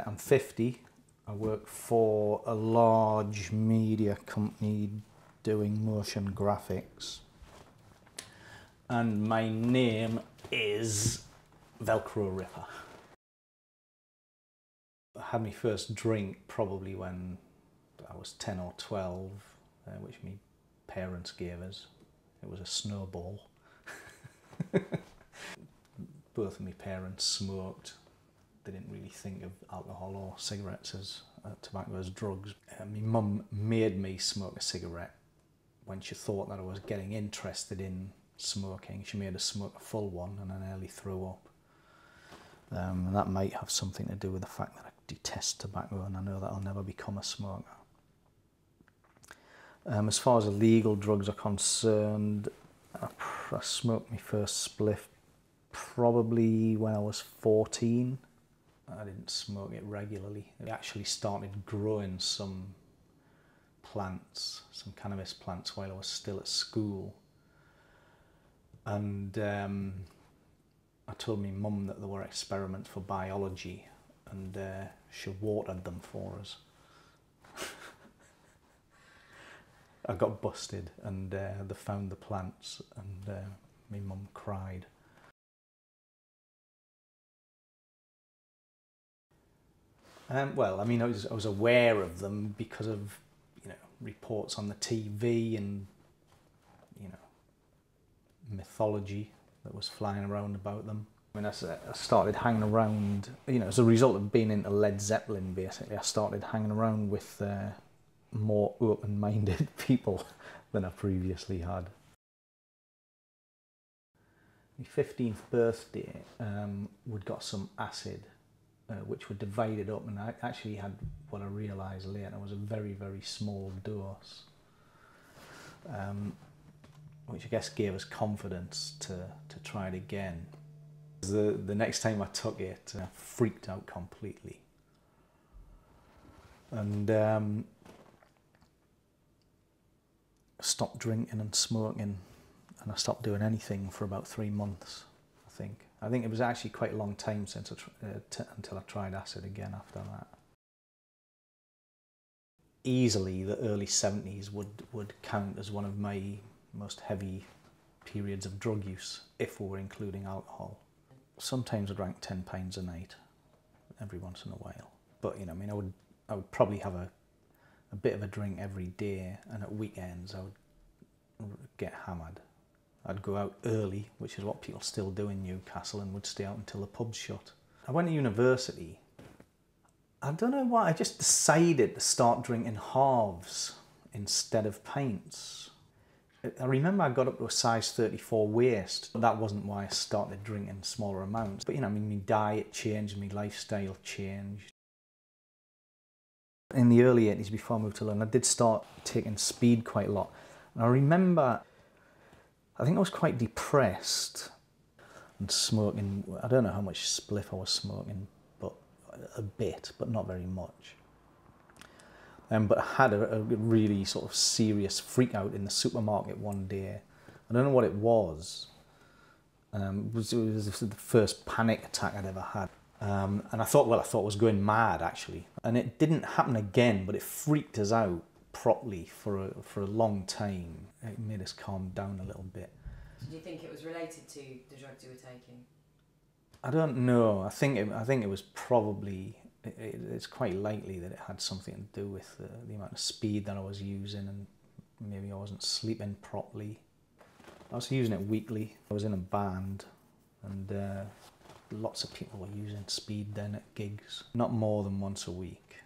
I'm 50. I work for a large media company doing motion graphics. And my name is Velcro Ripper. I had my first drink probably when I was 10 or 12, which my parents gave us. It was a snowball. Both of my parents smoked. They didn't really think of alcohol or cigarettes as tobacco as drugs. My mum made me smoke a cigarette when she thought that I was getting interested in smoking. She made us smoke a full one and I nearly threw up. And that might have something to do with the fact that I detest tobacco and I know that I'll never become a smoker. As far as illegal drugs are concerned, I smoked my first spliff probably when I was 14. I didn't smoke it regularly. I actually started growing some plants, some cannabis plants, while I was still at school. And I told my mum that there were experiments for biology, and she watered them for us. I got busted, and they found the plants, and my mum cried. Well, I mean, I was aware of them because of, you know, reports on the TV and, you know, mythology that was flying around about them. I mean, I started hanging around, you know, as a result of being into Led Zeppelin, basically. I started hanging around with more open-minded people than I previously had. My 15th birthday, we'd got some acid, which were divided up, and I actually had what I realised later was a very, very small dose, which I guess gave us confidence to try it again. The next time I took it, I freaked out completely. And I stopped drinking and smoking, and I stopped doing anything for about 3 months, I think. I think it was actually quite a long time since until I tried acid again after that. Easily the early 70s would count as one of my most heavy periods of drug use, if we were including alcohol. Sometimes I drank 10 pints a night, every once in a while. But, you know, I mean, I would probably have a bit of a drink every day, and at weekends I would get hammered. I'd go out early, which is what people still do in Newcastle, and would stay out until the pubs shut. I went to university. I don't know why, I just decided to start drinking halves instead of pints. I remember I got up to a size 34 waist. That wasn't why I started drinking smaller amounts. But, you know, I mean, my diet changed, my lifestyle changed. In the early 80s, before I moved to London, I did start taking speed quite a lot. And I remember, I think I was quite depressed and smoking. I don't know how much spliff I was smoking, but a bit, but not very much. But I had a really sort of serious freak out in the supermarket one day. I don't know what it was. It was the first panic attack I'd ever had. And I thought I was going mad, actually. And it didn't happen again, but it freaked us out properly for a long time. It made us calm down a little bit. Did you think it was related to the drugs you were taking? I don't know. I think it was probably. It's quite likely that it had something to do with the amount of speed that I was using, and maybe I wasn't sleeping properly. I was using it weekly. I was in a band, and lots of people were using speed then at gigs. Not more than once a week.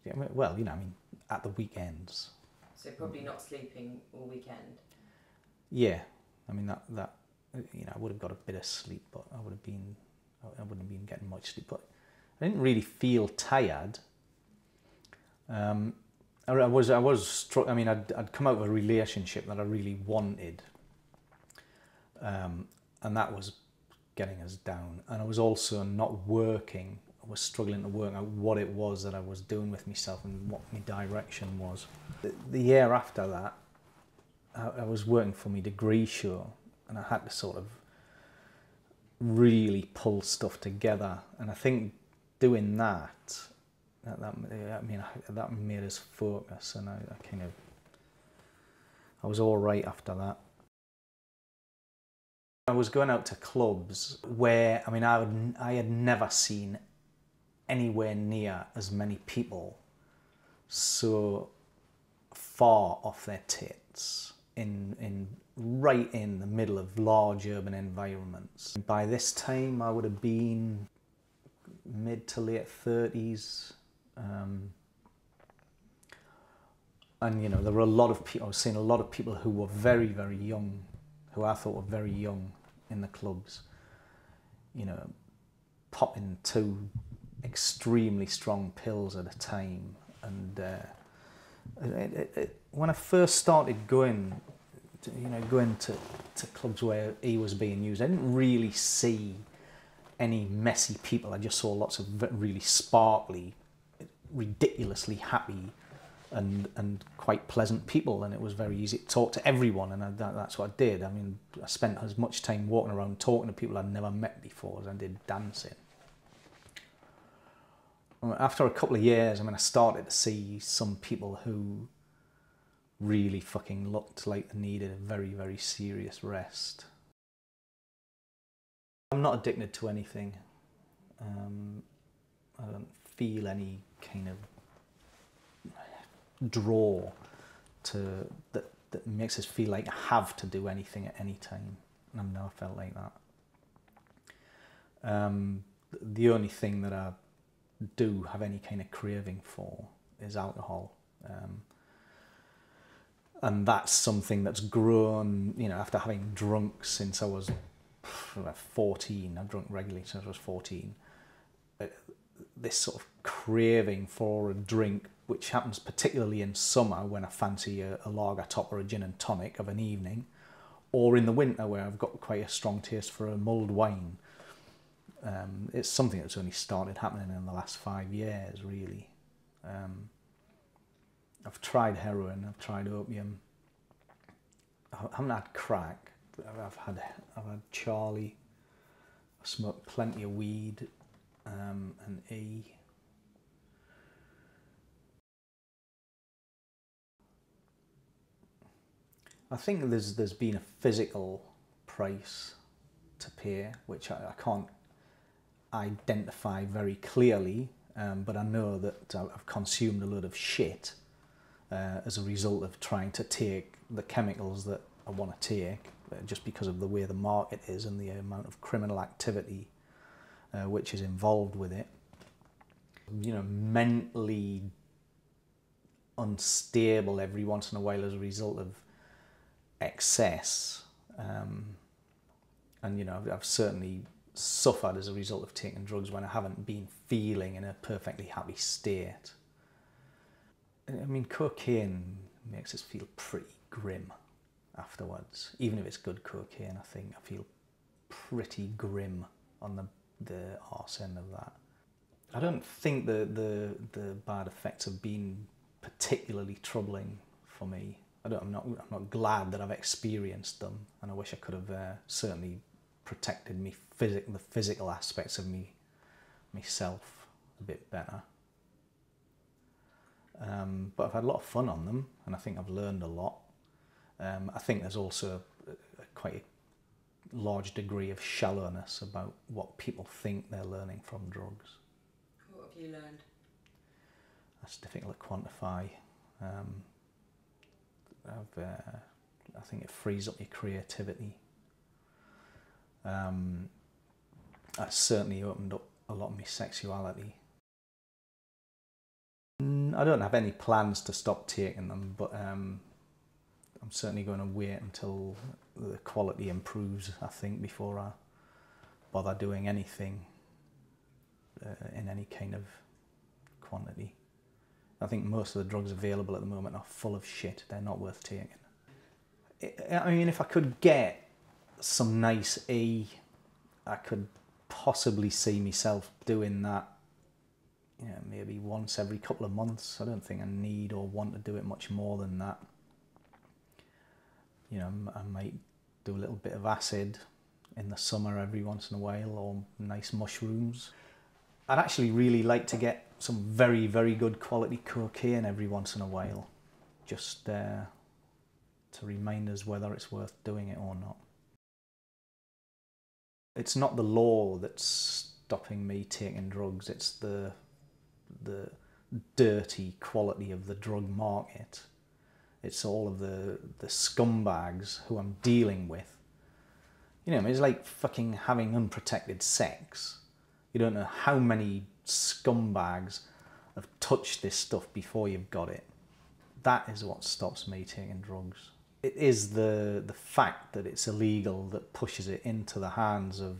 Yeah, well, you know, I mean, at the weekends. So probably not sleeping all weekend? Yeah, I mean, that you know, I would have got a bit of sleep, but I wouldn't have been getting much sleep. But I didn't really feel tired. I was struck. I mean, I'd come out of a relationship that I really wanted, and that was getting us down. And I was also not working. I was struggling to work out what it was that I was doing with myself and what my direction was. The year after that, I was working for my degree show, and I had to sort of really pull stuff together. And I think doing that, that made us focus, and I was all right after that. I was going out to clubs where, I had never seen anywhere near as many people so far off their tits right in the middle of large urban environments. By this time, I would have been mid to late 30s. And there were a lot of people, I was seeing a lot of people who were very, very young, who I thought were very young in the clubs, popping 2 extremely strong pills at a time. And when I first started going to clubs where E was being used, I didn't really see any messy people. I just saw lots of really sparkly, ridiculously happy and quite pleasant people, and it was very easy to talk to everyone, and that's what I did. I spent as much time walking around talking to people I'd never met before as I did dancing. After a couple of years, I started to see some people who really fucking looked like they needed a very, very serious rest. I'm not addicted to anything. I don't feel any kind of draw that makes us feel like I have to do anything at any time. And I've never felt like that. The only thing that I do have any kind of craving for is alcohol. And that's something that's grown, after having drunk since I was 14. I've drunk regularly since I was 14. This sort of craving for a drink, which happens particularly in summer when I fancy a lager top or a gin and tonic of an evening, or in the winter where I've got quite a strong taste for a mulled wine. It's something that's only started happening in the last 5 years, really. I've tried heroin, I've tried opium. I haven't had crack. I've had Charlie. I've smoked plenty of weed and E. I think there's been a physical price to pay, which I can't identify very clearly, but I know that I've consumed a load of shit as a result of trying to take the chemicals that I want to take, just because of the way the market is and the amount of criminal activity which is involved with it. Mentally unstable every once in a while as a result of excess. And I've certainly suffered as a result of taking drugs when I haven't been feeling in a perfectly happy state. Cocaine makes us feel pretty grim afterwards. Even if it's good cocaine, I think I feel pretty grim on the arse end of that. I don't think the bad effects have been particularly troubling for me. I'm not glad that I've experienced them, and I wish I could have certainly protected the physical aspects of myself a bit better. But I've had a lot of fun on them, and I think I've learned a lot. I think there's also quite a large degree of shallowness about what people think they're learning from drugs. What have you learned? That's difficult to quantify. I think it frees up your creativity. That's certainly opened up a lot of my sexuality. I don't have any plans to stop taking them, but I'm certainly going to wait until the quality improves, I think, before I bother doing anything in any kind of quantity. I think most of the drugs available at the moment are full of shit. They're not worth taking. If I could get some nice E, I could possibly see myself doing that, maybe once every couple of months. I don't think I need or want to do it much more than that. I might do a little bit of acid in the summer every once in a while, or nice mushrooms. I'd actually really like to get some very, very good quality cocaine every once in a while, just to remind us whether it's worth doing it or not. It's not the law that's stopping me taking drugs, it's the dirty quality of the drug market. It's all of the scumbags who I'm dealing with. You know, it's like fucking having unprotected sex. You don't know how many scumbags have touched this stuff before you've got it. That is what stops me taking drugs. It is the fact that it's illegal that pushes it into the hands of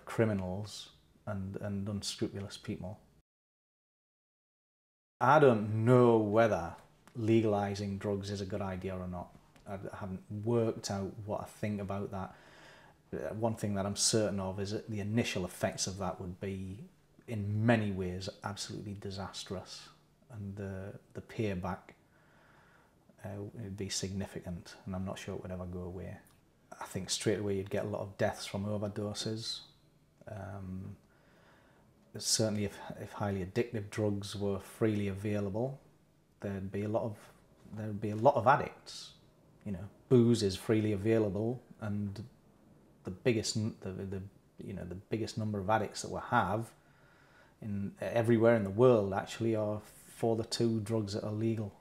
criminals and unscrupulous people. I don't know whether legalising drugs is a good idea or not. I haven't worked out what I think about that. One thing that I'm certain of is that the initial effects of that would be, in many ways, absolutely disastrous, and the payback would be significant, and I'm not sure it would ever go away. I think straight away you'd get a lot of deaths from overdoses. Certainly if highly addictive drugs were freely available, there'd be a lot of addicts. You know, booze is freely available, and the biggest number of addicts that we have everywhere in the world actually are for the two drugs that are legal,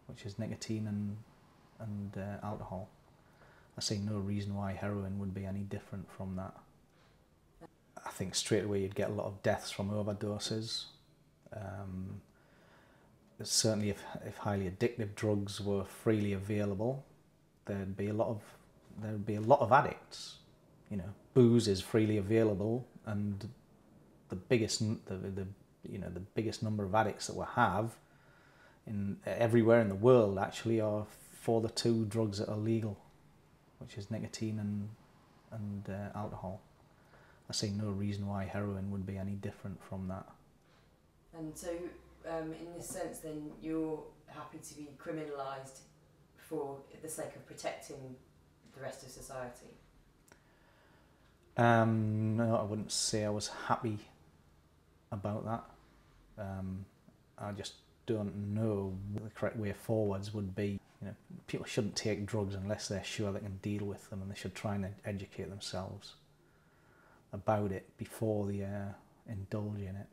which is nicotine and alcohol. I see no reason why heroin would be any different from that. I think straight away you'd get a lot of deaths from overdoses. Certainly if highly addictive drugs were freely available, there'd be a lot of addicts. You know, booze is freely available, and the biggest number of addicts that we have everywhere in the world actually are for the two drugs that are legal, which is nicotine and alcohol. I see no reason why heroin would be any different from that. And so, in this sense, then you're happy to be criminalised for the sake of protecting the rest of society? No, I wouldn't say I was happy about that. I just don't know what the correct way forwards would be. You know, people shouldn't take drugs unless they're sure they can deal with them, and they should try and educate themselves about it before they indulge in it.